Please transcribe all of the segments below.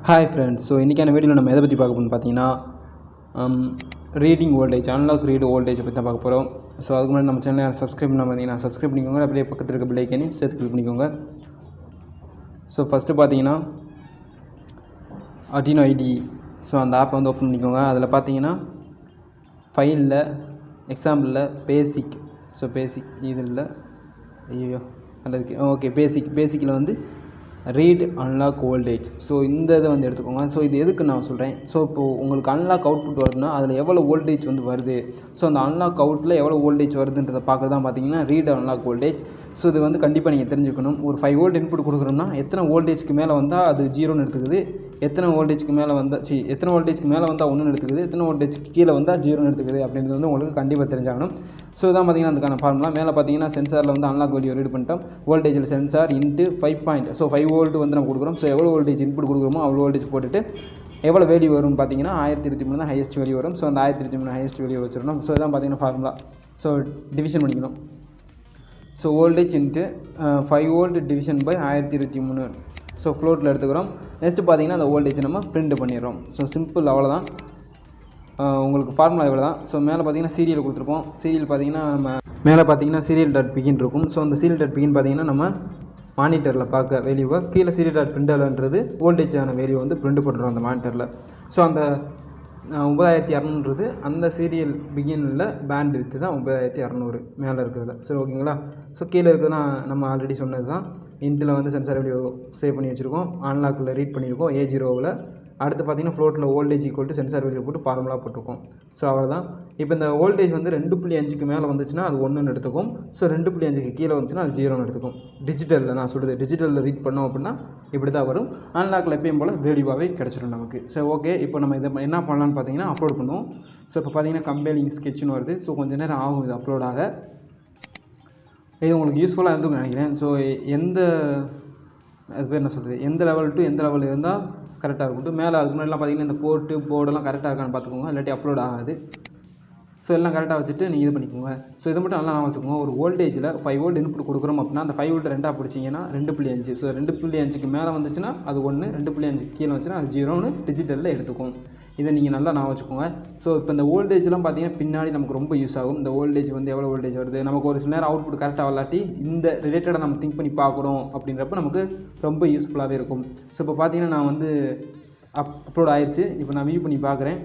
Hi friends. So இன்றைக்கான வீடியோவில் நம்ம எதை பற்றி பார்க்க போகணும்னு பார்த்தீங்கன்னா ரீடிங் வோல்டேஜ், அன்லாக் ரீட் வோல்டேஜை பற்றி தான் பார்க்க போகிறோம். ஸோ அதுக்கு முன்னாடி நம்ம சேனலை சப்ஸ்கிரைப் பண்ணாமல் பார்த்தீங்கன்னா சப்ஸ்கிரைப் பண்ணிக்கோங்க. அப்படியே பக்கத்தில் இருக்க பெல் ஐக்கனையும் சேர்த்து கிளிக் பண்ணிக்கோங்க. ஸோ ஃபஸ்ட்டு பார்த்தீங்கன்னா Arduino ஐடி, ஸோ அந்த ஆப்பை வந்து ஓப்பன் பண்ணிக்கோங்க. அதில் பார்த்தீங்கன்னா ஃபைலில் எக்ஸாம்பிளில் பேசிக், ஸோ பேசிக் இதில் ஐயோ அதில் இருக்குது. ஓகே, பேசிக்கில் வந்து ரீட் அன்லாக் வோல்டேஜ், ஸோ இந்த இதை வந்து எடுத்துக்கோங்க. ஸோ இது எதுக்கு நான் சொல்கிறேன், ஸோ இப்போது உங்களுக்கு அன்லாக் அவுட்புட் வருதுன்னா அதில் எவ்வளோ வோல்டேஜ் வந்து வருது, ஸோ அந்த அன்லாக் அவுட்டில் எவ்வளோ வோல்டேஜ் வருதுன்றதை பார்க்குறது தான் பார்த்தீங்கன்னா ரீட் அன்லாக் வோல்டேஜ். ஸோ இது வந்து கண்டிப்பாக நீங்கள் தெரிஞ்சுக்கணும். ஒரு 5 வோல்ட் இன்புட் கொடுக்குறோம்னா எத்தனை வோல்டேஜ்க்கு மேலே வந்தால் அது 0ன்னு எடுத்துக்குது, எத்தனை வோல்டேஜ்க்கு மேலே வந்தால் எத்தனை வோல்டேஜ்க்கு மேலே வந்தால் 1ன்னு எடுத்துக்குது, எத்தனை வோல்டேஜ்க்கு கீழே வந்தால் 0ன்னு எடுத்துக்குது அப்படின்றது வந்து உங்களுக்கு கண்டிப்பாக தெரிஞ்சாகணும். ஸோ இதான் பார்த்தீங்கன்னா அதுக்கான ஃபார்முலா. மேலே பார்த்தீங்கன்னா சென்சாரில் வந்து அன்லாக் வேல்யூ ரீட் பண்ணிட்டோம். வோல்டேஜில் சென்சார் இன்ட்டு 5 ஸோ 5 வோல்ட் வந்து நம்ம கொடுக்குறோம். ஸோ எவ்வளோ வோல்டேஜ் இன்புட் கொடுக்குறோமோ அவ்வளோ வோல்டேஜ் போட்டுட்டு எவ்வளோ வேல்யூ வரும் பார்த்தீங்கன்னா 1023 தான் ஹையஸ்ட் வேல்யூ வரும். ஸோ அந்த 1023 ஹையஸ்ட் வேல்யூ வச்சிடணும். ஸோ இதான் பார்த்தீங்கன்னா ஃபார்முலா. ஸோ டிவிஷன் பண்ணிக்கணும். So voltage into 5 volt division by 1023, so ஃப்ளோட்டில் எடுத்துக்கிறோம். நெக்ஸ்ட்டு பார்த்தீங்கன்னா அந்த வோல்டேஜ் நம்ம பிரிண்ட் பண்ணிடுறோம். ஸோ சிம்பிள், அவ்வளோதான். உங்களுக்கு ஃபார்முலா இவ்வளோ தான். ஸோ மேலே பார்த்தீங்கன்னா சீரியல் கொடுத்துருப்போம். சீரியல் பார்த்தீங்கன்னா நம்ம மேலே பார்த்தீங்கன்னா சீரியல் டாட் பிகின் இருக்கும். ஸோ அந்த சீரியல் டாட் பிகின் பார்த்தீங்கன்னா நம்ம மானிட்டரில் பார்க்க வேல்யூவை, கீழே சீரியல் டாட் பிரிண்டர்ன்றது வோல்டேஜான வேல்யூ வந்து பிரிண்ட் பண்ணுறோம் அந்த மானிட்டரில். ஸோ அந்த 9200 அந்த சீரியல் பிகினில் பேண்ட் வித்து தான் 9200 மேலே இருக்கிறதுல. சரி, ஓகேங்களா. ஸோ கீழே இருக்கிறதுனா நம்ம ஆல்ரெடி சொன்னது தான். இன்ட்டில் வந்து சென்சார் வேல்யூ சேவ் பண்ணி வச்சுருக்கோம், அன்லாக்கில் ரீட் பண்ணியிருக்கோம் A0வில். அடுத்து பார்த்தீங்கன்னா ஃப்ளோட்டில் voltage equal to sensor value போட்டு ஃபார்முலா போட்டிருக்கோம். ஸோ அவ்வளோதான். இப்போ இந்த வோல்டேஜ் வந்து 2.5க்கு மேலே வந்துச்சுன்னா அது 1ன்னு எடுத்துக்கும். ஸோ 2.5க்கு கீழே வந்துச்சுன்னா அது 0ன்னு எடுத்துக்கும். டிஜிட்டலில் நான் சொல்கிறது, டிஜிட்டலில் ரீட் பண்ணோம் அப்படின்னா இப்படி தான் வரும். அன்லாக்கில் எப்பயும் போல் வேல்யூவாகவே கிடச்சிடும் நமக்கு. ஸோ ஓகே, இப்போ நம்ம இதை என்ன பண்ணலான்னு பார்த்தீங்கன்னா அப்லோட் பண்ணுவோம். ஸோ இப்போ பார்த்தீங்கன்னா கம்பைலிங் ஸ்கெட்ச்னு வருது. ஸோ கொஞ்சம் நேரம் ஆகும் இது அப்லோட் ஆக. இது உங்களுக்கு யூஸ்ஃபுல்லாக இருந்துன்னு நினைக்கிறேன். ஸோ அது பேர் என்ன சொல்கிறது, எந்த லெவல் டு எந்த லெவல் இருந்தால் கரெக்டாக இருக்கட்டும். மேலே அதுக்கு முன்னாடிலாம் பார்த்தீங்கன்னா இந்த போர்டெல்லாம் கரெக்டாக இருக்கான்னு பார்த்துக்கோங்க, இல்லாட்டி அப்லோட் ஆகாது. ஸோ எல்லாம் கரெக்டாக வச்சுட்டு நீங்கள் இது பண்ணிக்கோங்க. ஸோ இதை மட்டும் நல்லா வச்சுக்கோங்க. ஒரு வோல்டேஜில் 5 வோல்ட் இன்புட் கொடுக்குறோம் அப்படின்னா அந்த 5 வோல்ட் ரெண்டாக பிடிச்சிங்கன்னா 2.5. ஸோ 2.5க்கு மேலே வந்துச்சுன்னா அது 1, 2.5க்கு கீழே வந்துச்சுன்னா அது 0ன்னு டிஜிட்டலில் எடுத்துக்கும். இதை நீங்கள் நல்லா நான் வச்சுக்கோங்க. ஸோ இப்போ இந்த வோல்டேஜ்லாம் பார்த்தீங்கன்னா பின்னாடி நமக்கு ரொம்ப யூஸ் ஆகும். இந்த வோல்டேஜ் வந்து எவ்வளோ வோல்டேஜ் வருது, நமக்கு ஒரு சில நேரம் அவுட்புட் கரெக்டாக வரலாட்டி இந்த ரிலேட்டடாக நம்ம திங்க் பண்ணி பார்க்குறோம் அப்படின்றப்ப நமக்கு ரொம்ப யூஸ்ஃபுல்லாகவே இருக்கும். ஸோ இப்போ பார்த்தீங்கன்னா நான் வந்து அப்லோட் ஆயிடுச்சு. இப்போ நான் வியூ பண்ணி பார்க்குறேன்.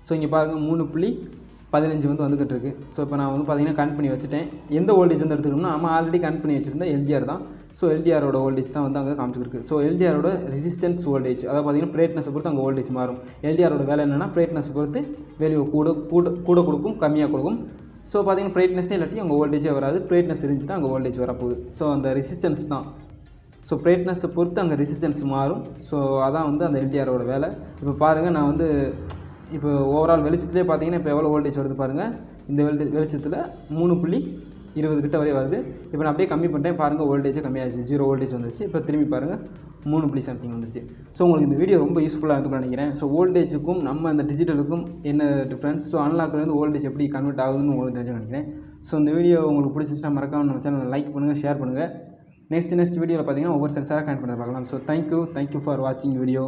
ஸோ இங்கே பாருங்கள் 3.15 வந்து வந்துக்கிட்டு இருக்குது. ஸோ இப்போ நான் வந்து பார்த்தீங்கன்னா கனெக்ட் பண்ணி வச்சுட்டேன். எந்த வோல்டேஜ் வந்து எடுத்துக்கணும்னா நம்ம ஆல்ரெடி கனெக்ட் பண்ணி வச்சுருந்தா எல்டிஆர் தான். ஸோ எல்டிஆரோட வோல்டேஜ் தான் வந்து அங்கே காமிச்சிருக்கு. ஸோ எல்டிஆரோட ரெசிஸ்டன்ஸ் வோல்டேஜ், அதாவது பார்த்தீங்கன்னா பிரைட்னஸ் பொறுத்து அங்கே வோல்டேஜ் மாறும். எல்டிஆரோட வேலை என்னென்னா பிரைட்னஸ் பொறுத்து வேல்யூ கூட கொடுக்கும், கம்மியாக கொடுக்கும். ஸோ பார்த்தீங்கன்னா பிரைட்னஸே இல்லாட்டி அங்கே வோல்டேஜே வராது. பிரைட்னஸ் இருந்துச்சுன்னா அங்கே வோல்டேஜ் வரப்போகுது. ஸோ அந்த ரெசிஸ்டன்ஸ் தான். ஸோ பிரைட்னஸை பொறுத்து அங்கே ரெசிஸ்டன்ஸ் மாறும். ஸோ அதான் வந்து அந்த எல்டிஆரோட வேலை. இப்போ பாருங்கள், நான் வந்து இப்போ ஓவரால் வெளிச்சத்துலேயே பார்த்தீங்கன்னா இப்போ எவ்வளோ வோல்டேஜ் வருது பாருங்கள். இந்த வெளிச்சத்தில் 3.20 கிட்ட வரைய வருது. இப்போ நான் அப்படியே கம்மி பண்ணிட்டேன் பாருங்கள், வோல்டேஜே கம்மியாகிடுச்சு, 0 வோல்டேஜ் வந்துச்சு. இப்போ திரும்பி பாருங்கள் 3.something வந்துச்சு. ஸோ உங்களுக்கு இந்த வீடியோ ரொம்ப யூஸ்ஃபுல்லாக இருக்கும்னு நினைக்கிறேன். ஸோ வோல்டேஜுக்கும் நம்ம அந்த டிஜிட்டலுக்கும் என்ன டிஃப்ரென்ஸ், ஸோ அன்லாக்லேருந்து வோல்டேஜ் எப்படி கன்வெர்ட் ஆகுதுன்னு உங்களுக்கு தெரிஞ்சு நினைக்கிறேன். ஸோ இந்த வீடியோ உங்களுக்கு பிடிச்சிச்சுன்னா மறக்காம நம்ம சேனலை லைக் பண்ணுங்கள், ஷேர் பண்ணுங்கள். நெக்ஸ்ட் வீடியோவில் பார்த்தீங்கன்னா ஒவ்வொரு சென்சாராக கனெக்ட் பண்ணி பார்க்கலாம். ஸோ தேங்க்யூ ஃபார் வாட்சிங் வீடியோ.